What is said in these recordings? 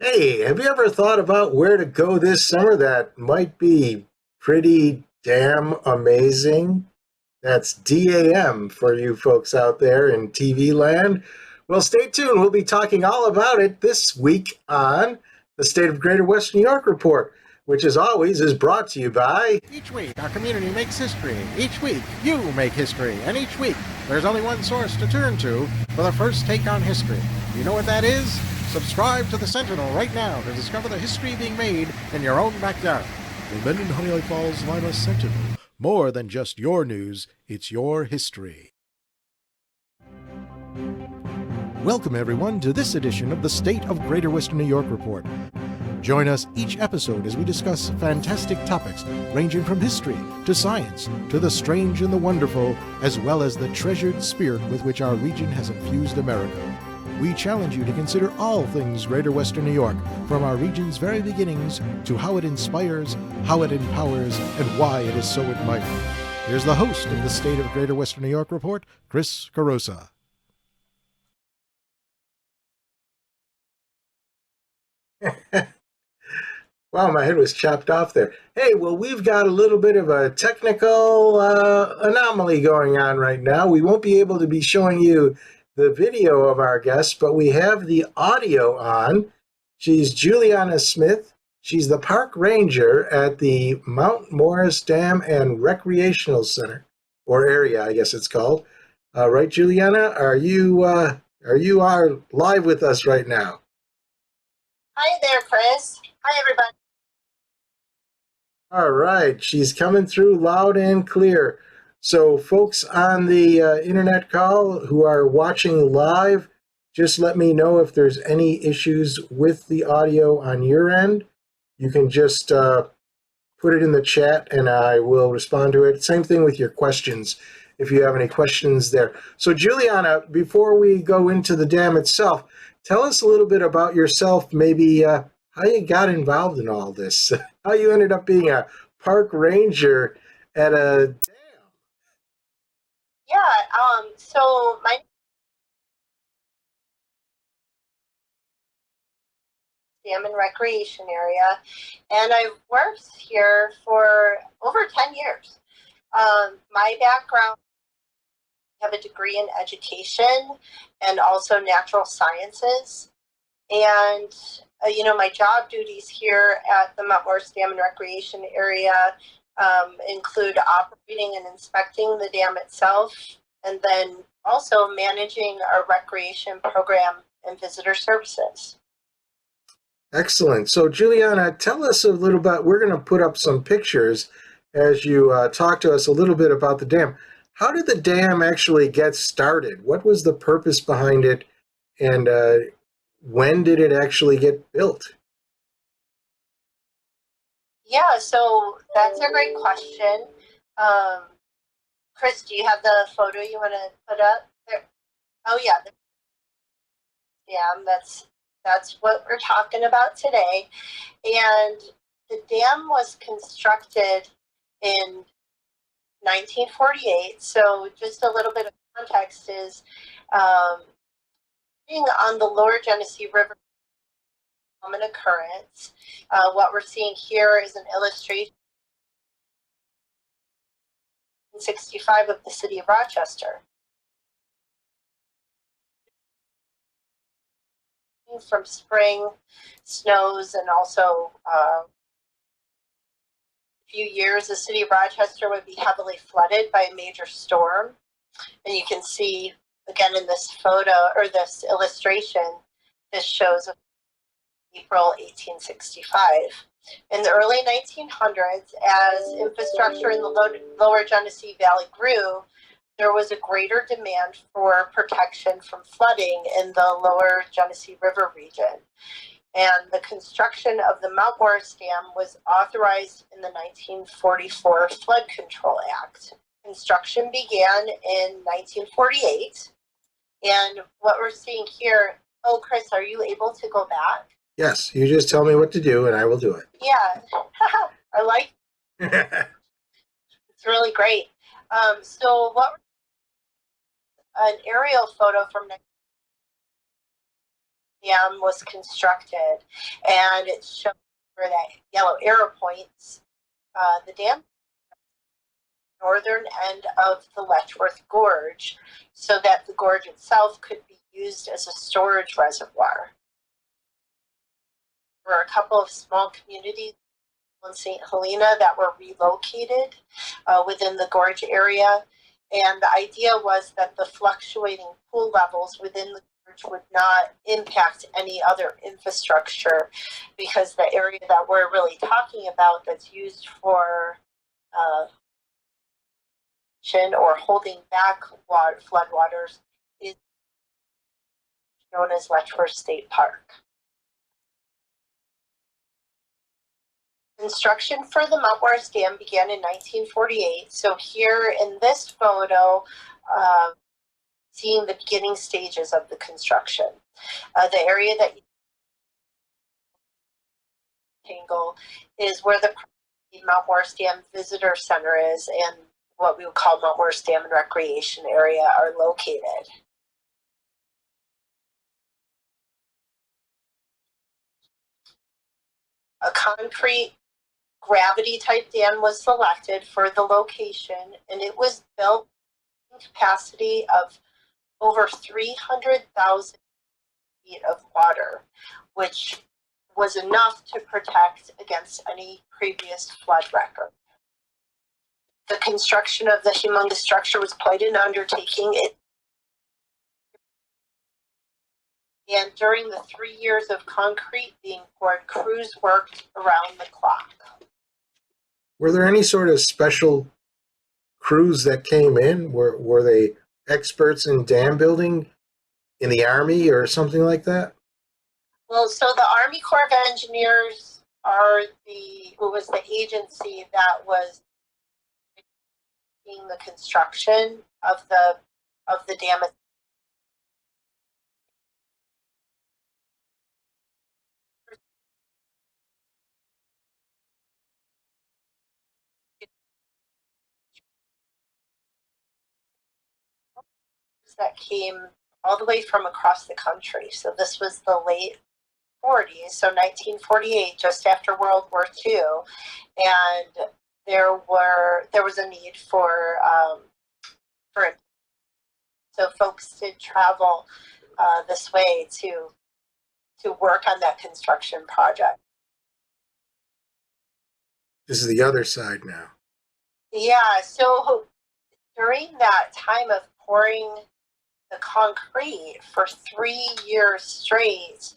Hey, have you ever thought about where to go this summer that might be pretty damn amazing? That's DAM for you folks out there in TV land. Well, stay tuned. We'll be talking all about it this week on the State of Greater Western New York Report, which, as always, is brought to you by. Each week, our community makes history. Each week, you make history. And each week, there's only one source to turn to for the first take on history. You know what that is? Subscribe to the Sentinel right now to discover the history being made in your own backyard. The Mendon Honeylight Falls Lima Sentinel. More than just your news, it's your history. Welcome, everyone, to this edition of the State of Greater Western New York Report. Join us each episode as we discuss fantastic topics ranging from history to science to the strange and the wonderful, as well as the treasured spirit with which our region has infused America. We challenge you to consider all things Greater Western New York, from our region's very beginnings to how it inspires, how it empowers, and why it is so admired. Here's the host of the State of Greater Western New York Report, Chris Carosa. Wow, my head was chopped off there. Hey, well, we've got a little bit of a technical anomaly going on right now. We won't be able to be showing you the video of our guest, but we have the audio on. She's Juliana Smith. She's the park ranger at the Mount Morris Dam and Recreational Center, or area, I guess it's called. Right, Juliana? Are you live with us right now? Hi there, Chris. Hi, everybody. All right, she's coming through loud and clear. So, folks on the internet call who are watching live, just let me know if there's any issues with the audio on your end. You can just put it in the chat and I will respond to it. Same thing with your questions, if you have any questions there. So, Juliana, before we go into the dam itself, tell us a little bit about yourself, maybe how you got involved in all this, how you ended up being a park ranger at a So my dam and recreation area, and I've worked here for over 10 years. My background, I have a degree in education and also natural sciences. And, my job duties here at the Mount Morris Dam and Recreation Area include operating and inspecting the dam itself, and then also managing our recreation program and visitor services. Excellent. So, Juliana, tell us a little bit. We're going to put up some pictures as you talk to us a little bit about the dam. How did the dam actually get started? What was the purpose behind it? And when did it actually get built? Yeah, so that's a great question. Chris, do you have the photo you want to put up there? Oh, yeah. Dam, that's what we're talking about today. And the dam was constructed in 1948. So just a little bit of context is being on the lower Genesee River, common occurrence. What we're seeing here is an illustration 65 of the city of Rochester. From spring snows and also a few years, the city of Rochester would be heavily flooded by a major storm. And you can see, again, in this photo or this illustration, this shows April 1865. In the early 1900s, as infrastructure in the lower Genesee Valley grew, there was a greater demand for protection from flooding in the lower Genesee River region. And the construction of the Mount Morris Dam was authorized in the 1944 Flood Control Act. Construction began in 1948. And what we're seeing here, oh, Chris, are you able to go back? Yes, you just tell me what to do and I will do it. Yeah, I like it. It's really great. So what an aerial photo from dam was constructed, and it shows where that yellow arrow points the dam northern end of the Letchworth Gorge, so that the gorge itself could be used as a storage reservoir. There were a couple of small communities in St. Helena that were relocated within the gorge area, and the idea was that the fluctuating pool levels within the gorge would not impact any other infrastructure, because the area that we're really talking about that's used for or holding back floodwaters is known as Letchworth State Park. Construction for the Mount Morris Dam began in 1948. So here in this photo, seeing the beginning stages of the construction. The area that you tangle is where the Mount Morris Dam Visitor Center is, and what we would call Mount Morris Dam and Recreation Area are located. A concrete gravity type dam was selected for the location, and it was built with a capacity of over 300,000 feet of water, which was enough to protect against any previous flood record. The construction of the humongous structure was quite an undertaking. And during the 3 years of concrete being poured, crews worked around the clock. Were there any sort of special crews that came in? Were they experts in dam building in the Army or something like that? Well, so the Army Corps of Engineers was the agency that was the construction of the dam. That came all the way from across the country. So this was the late 40s, so 1948, just after World War II, and there was a need for so folks did travel this way to work on that construction project. This is the other side now. Yeah, so during that time of pouring the concrete for 3 years straight,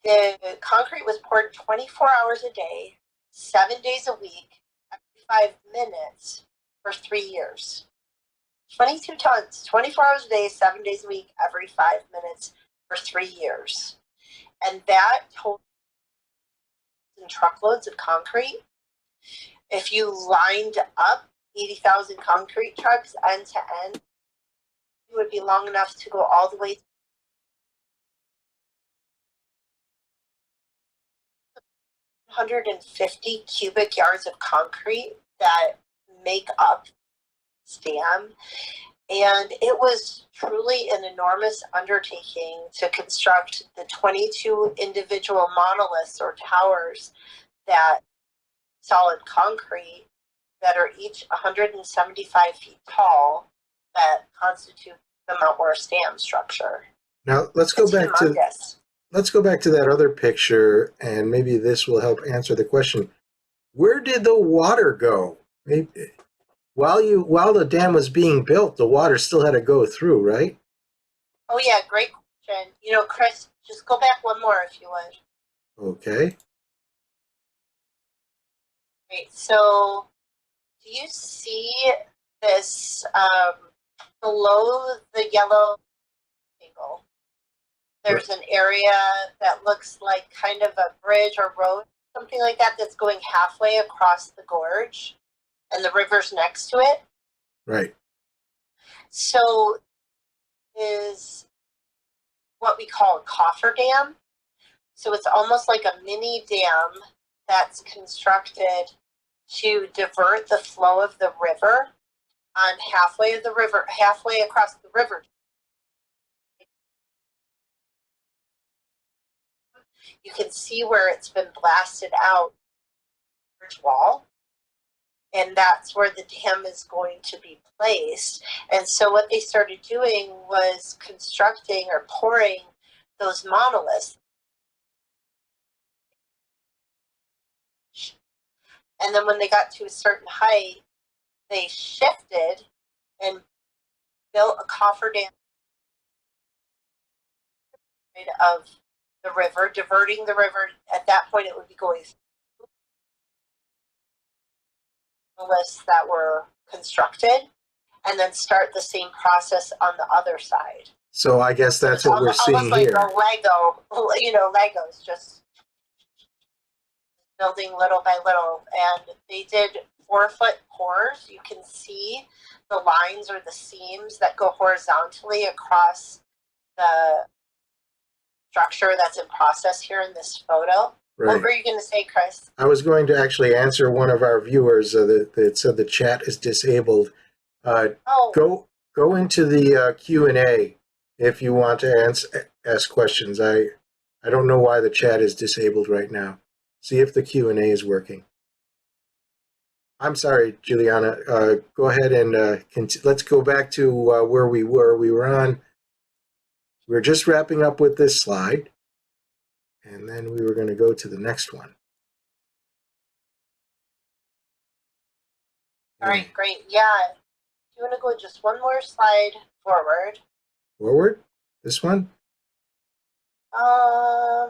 the concrete was poured 24 hours a day, 7 days a week, every 5 minutes for 3 years. 22 tons, 24 hours a day, 7 days a week, every 5 minutes for 3 years. And that totaled in truckloads of concrete. If you lined up 80,000 concrete trucks end to end, it would be long enough to go all the way to 150 cubic yards of concrete that make up this dam. And it was truly an enormous undertaking to construct the 22 individual monoliths or towers that solid concrete that are each 175 feet tall that constitute the Mount Morris Dam structure. Now let's go back to that other picture, and maybe this will help answer the question. Where did the water go? Maybe, while the dam was being built, the water still had to go through, right? Oh yeah, great question. Chris, just go back one more if you would. Okay. Great. So, do you see this below the yellow angle? There's an area that looks like kind of a bridge or road, something like that, that's going halfway across the gorge, and the river's next to it. Right. So is what we call a coffer dam. So it's almost like a mini dam that's constructed to divert the flow of the river on halfway across the river. you can see where it's been blasted out wall, and that's where the dam is going to be placed. And so what they started doing was constructing or pouring those monoliths. And then when they got to a certain height, they shifted and built a cofferdam of the river, diverting the river. At that point, it would be going through the monoliths that were constructed, and then start the same process on the other side. So I guess that's what we're seeing almost like here. a Lego, Legos, just building little by little. And they did 4-foot pours. You can see the lines or the seams that go horizontally across the structure that's in process here in this photo. Right. What were you going to say, Chris? I was going to actually answer one of our viewers that said the chat is disabled. Go into the Q&A if you want to ask questions. I don't know why the chat is disabled right now. See if the Q&A is working. I'm sorry, Juliana. Go ahead and let's go back to where we were. We were just wrapping up with this slide, and then we were going to go to the next one. All right, great. Yeah. You want to go just one more slide forward? Forward? This one? I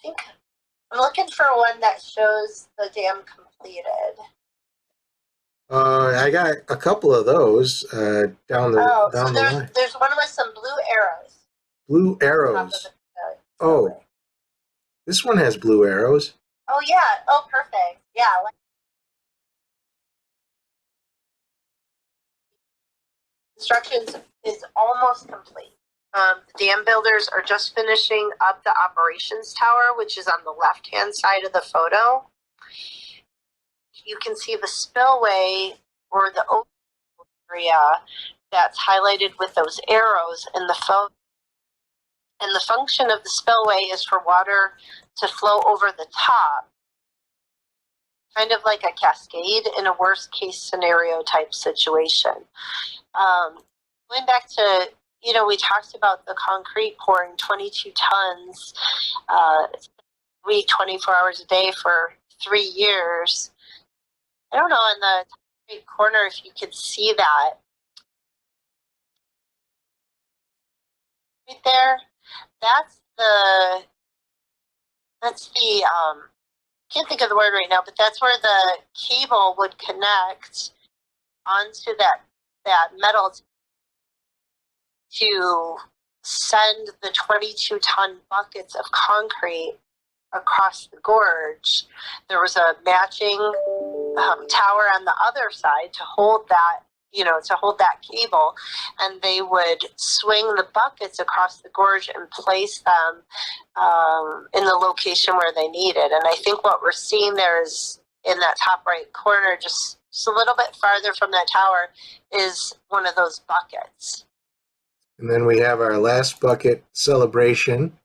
think I'm looking for one that shows the dam completed. I got a couple of those down the line. There's one with some blue arrows. Blue arrows. Oh, this one has blue arrows. Oh yeah. Oh, perfect. Yeah. Construction is almost complete. The dam builders are just finishing up the operations tower, which is on the left-hand side of the photo. You can see the spillway or the open area that's highlighted with those arrows in the photo. And the function of the spillway is for water to flow over the top, kind of like a cascade in a worst case scenario type situation. Going back to, we talked about the concrete pouring 22 tons, 24 hours a day for 3 years. I don't know in the right corner if you could see that. Right there, that's the can't think of the word right now, but that's where the cable would connect onto that metal to send the 22-ton buckets of concrete across the gorge. There was a matching tower on the other side to hold that, cable, and they would swing the buckets across the gorge and place them in the location where they needed. And I think what we're seeing there is in that top right corner, just a little bit farther from that tower, is one of those buckets. And then we have our last bucket celebration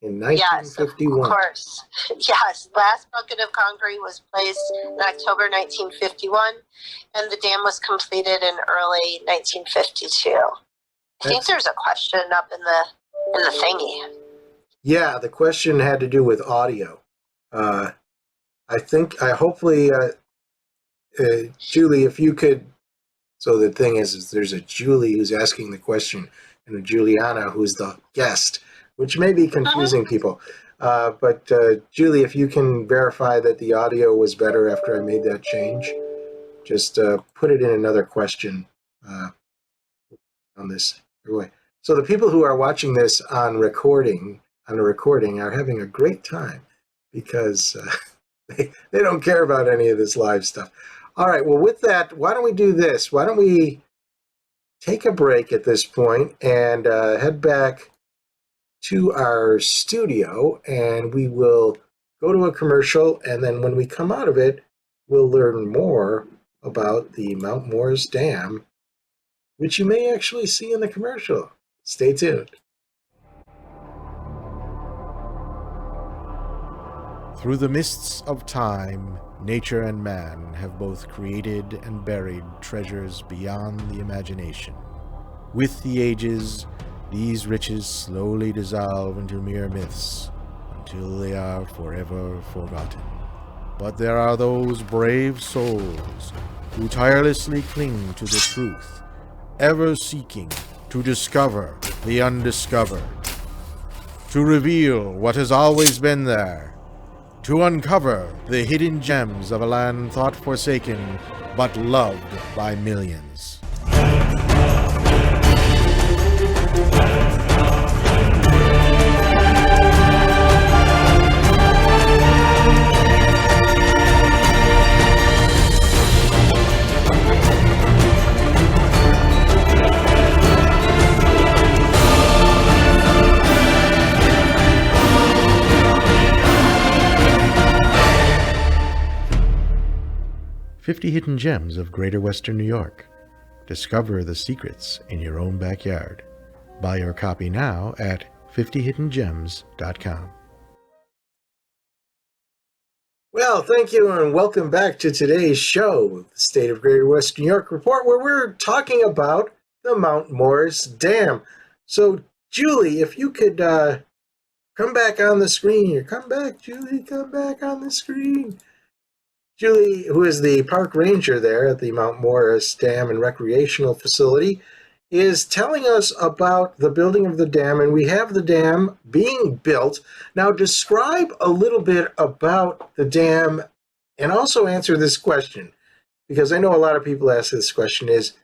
in 1951. Yes, of course. Yes, last bucket of concrete was placed in October 1951, and the dam was completed in early 1952. I think there's a question up in the thingy. Yeah, the question had to do with audio. Hopefully, Julie, if you could. So the thing is there's a Julie who's asking the question and a Juliana who's the guest, which may be confusing people. But Julie, if you can verify that the audio was better after I made that change, just put it in another question on this. So the people who are watching this on a recording are having a great time because they don't care about any of this live stuff. All right, well, with that, why don't we do this? Why don't we take a break at this point and head back to our studio, and we will go to a commercial, and then when we come out of it, we'll learn more about the Mount Morris Dam, which you may actually see in the commercial. Stay tuned. Through the mists of time, nature and man have both created and buried treasures beyond the imagination. With the ages, these riches slowly dissolve into mere myths until they are forever forgotten. But there are those brave souls who tirelessly cling to the truth, ever seeking to discover the undiscovered, to reveal what has always been there, to uncover the hidden gems of a land thought forsaken but loved by millions. 50 Hidden Gems of Greater Western New York. Discover the secrets in your own backyard. Buy your copy now at 50hiddengems.com. Well, thank you and welcome back to today's show, the State of Greater Western New York Report, where we're talking about the Mount Morris Dam. So, Julie, if you could come back on the screen here. Come back, Julie, come back on the screen. Julie, who is the park ranger there at the Mount Morris Dam and Recreational Facility, is telling us about the building of the dam, and we have the dam being built. Now, describe a little bit about the dam and also answer this question, because I know a lot of people ask this question is,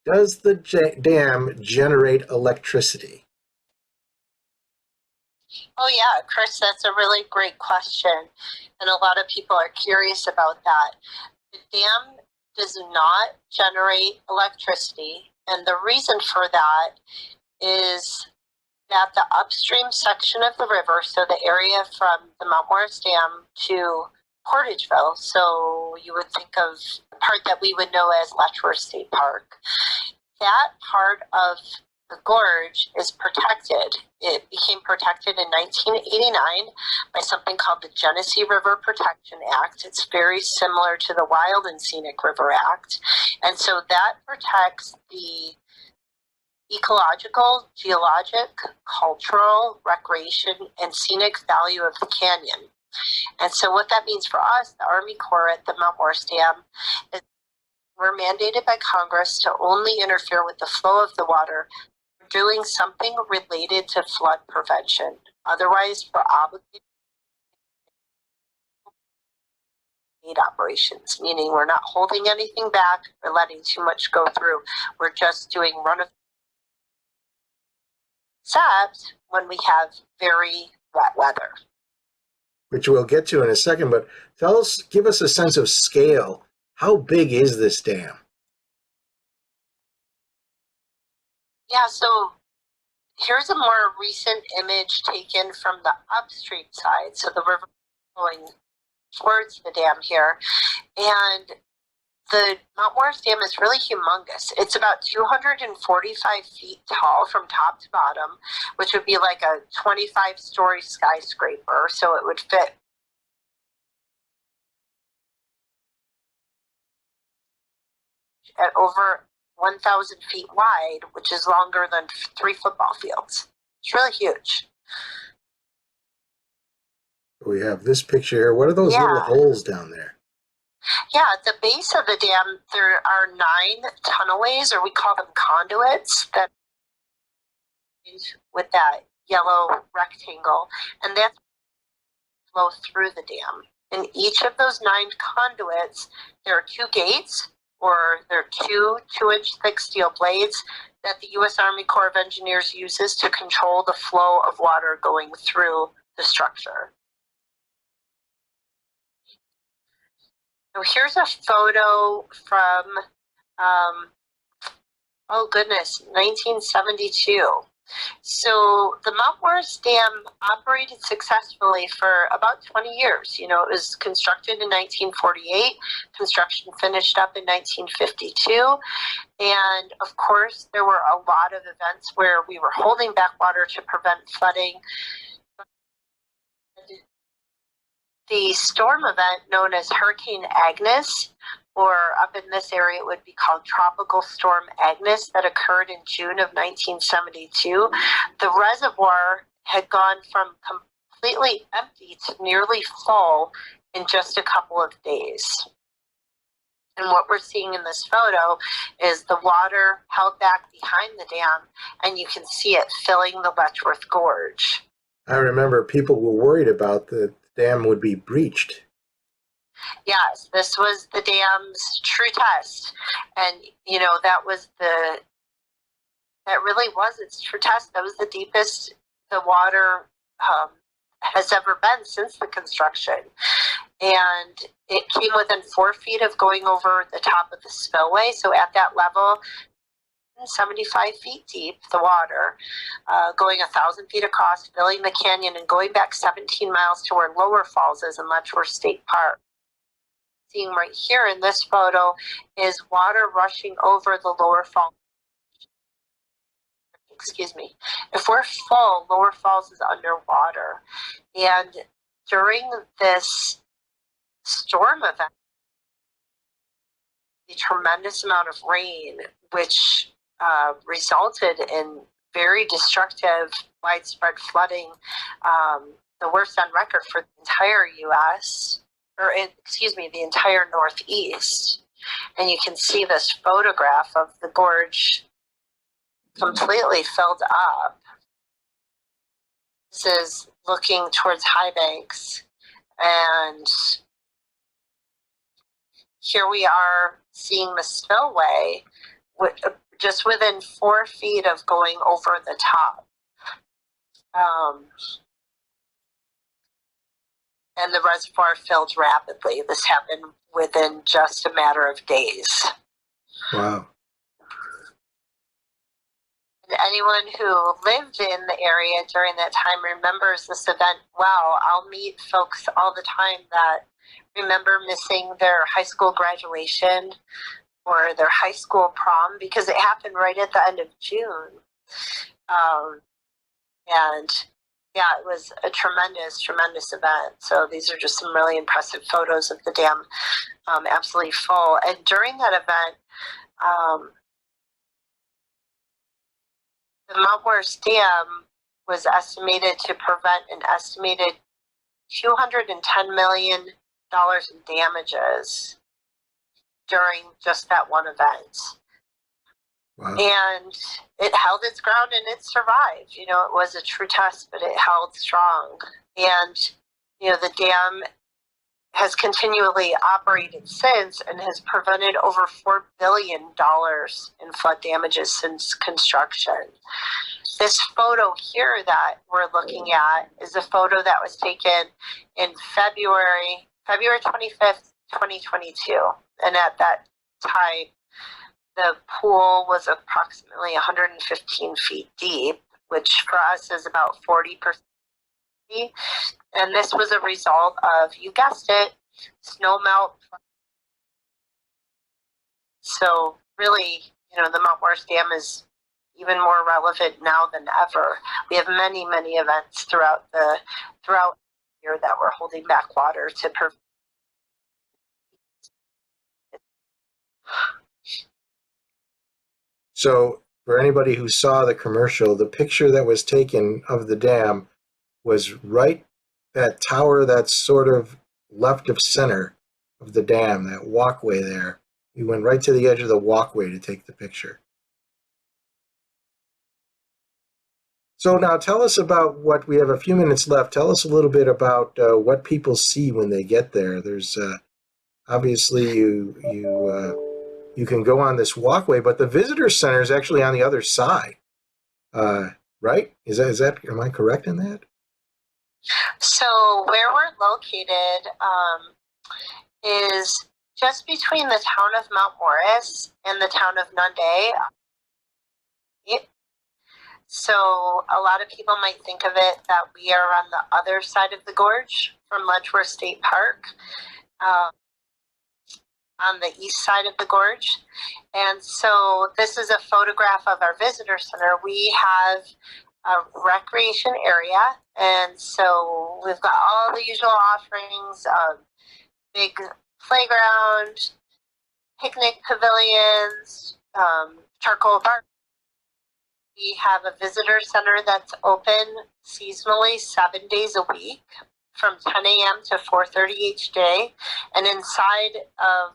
does the dam generate electricity? Oh yeah, Chris, that's a really great question. And a lot of people are curious about that. The dam does not generate electricity. And the reason for that is that the upstream section of the river, so the area from the Mount Morris Dam to Portageville, so you would think of the part that we would know as Letchworth State Park, that part of the gorge is protected. It became protected in 1989 by something called the Genesee River Protection Act. It's very similar to the Wild and Scenic River Act. And so that protects the ecological, geologic, cultural, recreation, and scenic value of the canyon. And so what that means for us, the Army Corps at the Mount Morris Dam, is we're mandated by Congress to only interfere with the flow of the water doing something related to flood prevention. Otherwise, we're obligated to aid operations, meaning we're not holding anything back or letting too much go through. We're just doing run of except when we have very wet weather. Which we'll get to in a second, but give us a sense of scale. How big is this dam? Yeah, so here's a more recent image taken from the upstream side. So the river going towards the dam here. And the Mount Morris Dam is really humongous. It's about 245 feet tall from top to bottom, which would be like a 25-story skyscraper. So it would fit at over 1,000 feet wide, which is longer than 3 football fields. It's really huge. We have this picture here. What are those little holes down there? Yeah, at the base of the dam, there are 9 tunnelways, or we call them conduits, that with that yellow rectangle, and that's flow through the dam. In each of those 9 conduits, there are 2 gates, or there are 2 2-inch thick steel blades that the U.S. Army Corps of Engineers uses to control the flow of water going through the structure. So here's a photo from, 1972. So the Mount Morris Dam operated successfully for about 20 years. You know, it was constructed in 1948. Construction finished up in 1952. And of course, there were a lot of events where we were holding back water to prevent flooding. the storm event known as Hurricane Agnes, or up in this area it would be called Tropical Storm Agnes, that occurred in June of 1972, the reservoir had gone from completely empty to nearly full in just a couple of days. And what we're seeing in this photo is the water held back behind the dam, and you can see it filling the Letchworth Gorge. I remember people were worried about the dam would be breached. Yes, this was the dam's true test. And, you know, that really was its true test. That was the deepest the water has ever been since the construction. And it came within 4 feet of going over the top of the spillway. So at that level, 75 feet deep, the water, going 1,000 feet across, filling the canyon, and going back 17 miles to where Lower Falls is in Letchworth State Park. Seeing right here in this photo is water rushing over the Lower Falls. Excuse me. If we're full, Lower Falls is underwater. And during this storm event, a tremendous amount of rain, which resulted in very destructive, widespread flooding, the worst on record for the entire U.S., the entire Northeast. And you can see this photograph of the gorge completely filled up. This is looking towards High Banks, and here we are seeing the spillway just within 4 feet of going over the top. And the reservoir filled rapidly. This happened within just a matter of days. Wow. And anyone who lived in the area during that time remembers this event well. I'll meet folks all the time that remember missing their high school graduation or their high school prom, because it happened right at the end of June. And yeah, it was a tremendous, tremendous event. So these are just some really impressive photos of the dam absolutely full. And during that event, the Mount Morris Dam was estimated to prevent an estimated $210 million in damages during just that one event. Wow. And it held its ground and it survived. You know, it was a true test, but it held strong. And, you know, the dam has continually operated since and has prevented over $4 billion in flood damages since construction. This photo here that we're looking at is a photo that was taken in February 25th, 2022. And at that time, the pool was approximately 115 feet deep, which for us is about 40%. And this was a result of, you guessed it, snow melt. So really, you know, the Mount Morris Dam is even more relevant now than ever. We have many, many events throughout the year that we're holding back water to prevent. So for anybody who saw the commercial, the picture that was taken of the dam was right that tower that's sort of left of center of the dam, that walkway there. We went right to the edge of the walkway to take the picture. So now tell us about what, we have a few minutes left. Tell us a little bit about what people see when they get there. There's obviously you can go on this walkway, but the visitor center is actually on the other side, right? Is that, am I correct in that? So where we're located is just between the town of Mount Morris and the town of Nunde. So a lot of people might think of it that we are on the other side of the gorge from Letchworth State Park, on the east side of the gorge. And so this is a photograph of our visitor center. We have recreation area. And so we've got all the usual offerings, big playground, picnic pavilions, charcoal bar. We have a visitor center that's open seasonally 7 days a week from 10 a.m. to 4:30 each day. And inside of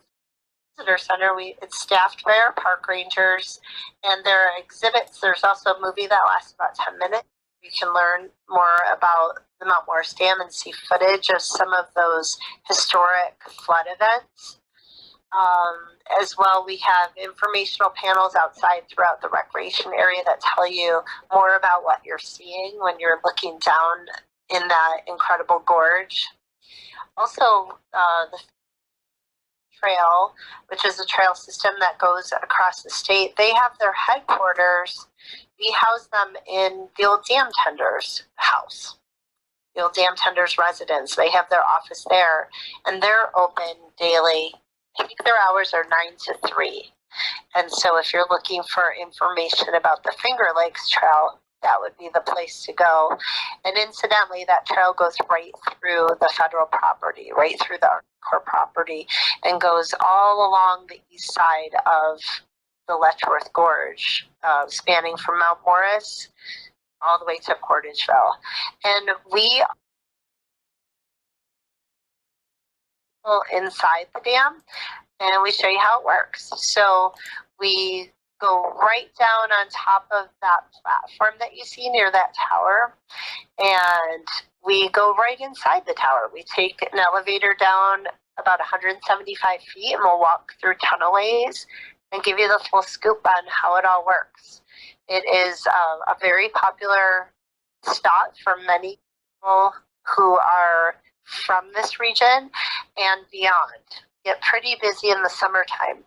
visitor center, it's staffed by our park rangers, and there are exhibits. There's also a movie that lasts about 10 minutes. You can learn more about the Mount Morris Dam and see footage of some of those historic flood events. As well, we have informational panels outside throughout the recreation area that tell you more about what you're seeing when you're looking down in that incredible gorge. Also, the trail, which is a trail system that goes across the state, they have their headquarters. We house them in the old dam tender's house, the old dam tender's residence. They have their office there, and they're open daily. I think their hours are 9 to 3. And so if you're looking for information about the Finger Lakes Trail, that would be the place to go. And incidentally, that trail goes right through the federal property, right through the Army Corps property, and goes all along the east side of the Letchworth Gorge, spanning from Mount Morris all the way to Portageville. And we inside the dam, and we show you how it works. So we go right down on top of that platform that you see near that tower, and we go right inside the tower. We take an elevator down about 175 feet, and we'll walk through tunnelways and give you the full scoop on how it all works. It is a very popular stop for many people who are from this region and beyond. Get pretty busy in the summertime.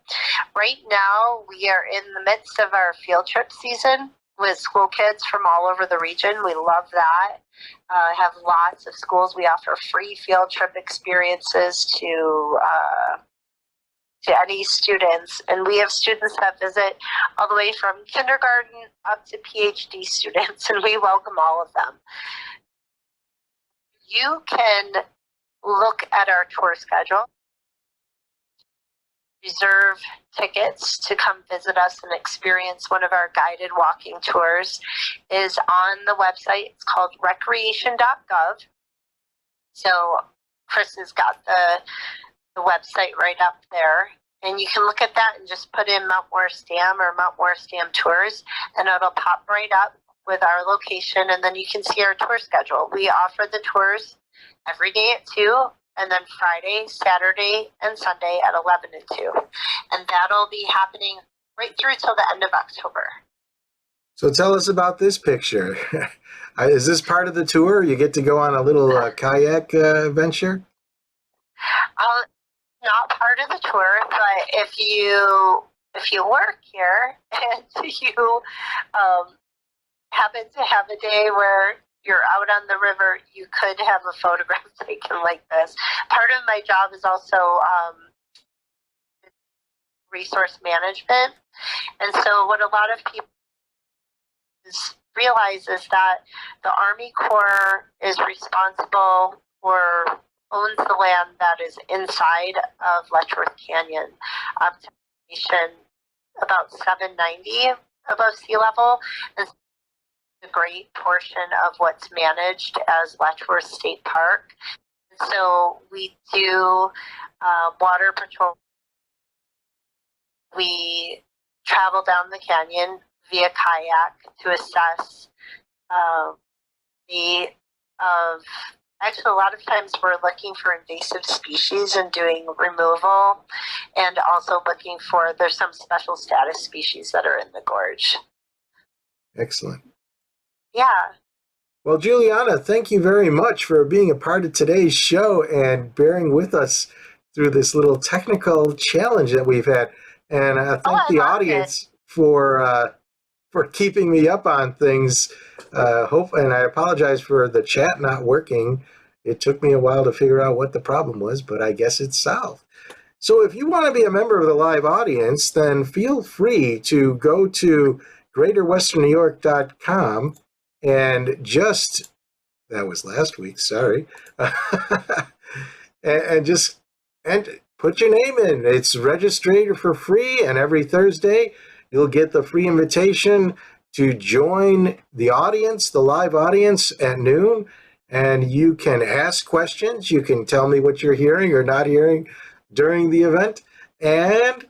Right now, we are in the midst of our field trip season with school kids from all over the region. We love that. Have lots of schools. We offer free field trip experiences to any students, and we have students that visit all the way from kindergarten up to PhD students, and we welcome all of them. You can look at our tour schedule, reserve tickets to come visit us and experience one of our guided walking tours is on the website. It's called recreation.gov. So Chris has got the website right up there, and you can look at that and just put in Mount Morris Dam or Mount Morris Dam Tours, and it'll pop right up with our location, and then you can see our tour schedule. We offer the tours every day at 2, and then Friday, Saturday, and Sunday at 11 and 2. And that'll be happening right through till the end of October. So tell us about this picture. Is this part of the tour? You get to go on a little kayak adventure? Not part of the tour, but if you work here and you happen to have a day where you're out on the river, you could have a photograph taken like this. Part of my job is also resource management. And so what a lot of people realize is that the Army Corps is responsible or owns the land that is inside of Letchworth Canyon up to about 790 above sea level. And a great portion of what's managed as Letchworth State Park. And so we do water patrol. We travel down the canyon via kayak to assess actually, a lot of times we're looking for invasive species and doing removal, and also looking for, there's some special status species that are in the gorge. Excellent. Yeah. Well, Juliana, thank you very much for being a part of today's show and bearing with us through this little technical challenge that we've had. And thank the audience for keeping me up on things. And I apologize for the chat not working. It took me a while to figure out what the problem was, but I guess it's solved. So if you want to be a member of the live audience, then feel free to go to greaterwesternnewyork.com And that was last week, sorry. and put your name in. It's registered for free, and every Thursday you'll get the free invitation to join the audience, the live audience at noon, and you can ask questions. You can tell me what you're hearing or not hearing during the event, and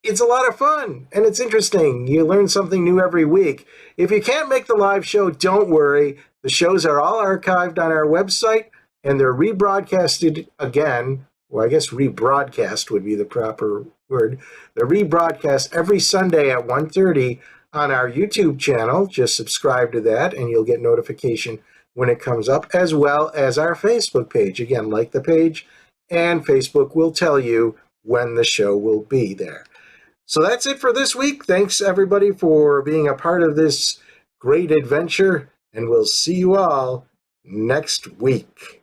it's a lot of fun, and it's interesting. You learn something new every week. If you can't make the live show, don't worry. The shows are all archived on our website, and they're rebroadcasted again. Well, I guess rebroadcast would be the proper word. They're rebroadcast every Sunday at 1:30 on our YouTube channel. Just subscribe to that, and you'll get notification when it comes up, as well as our Facebook page. Again, like the page, and Facebook will tell you when the show will be there. So that's it for this week. Thanks, everybody, for being a part of this great adventure, and we'll see you all next week.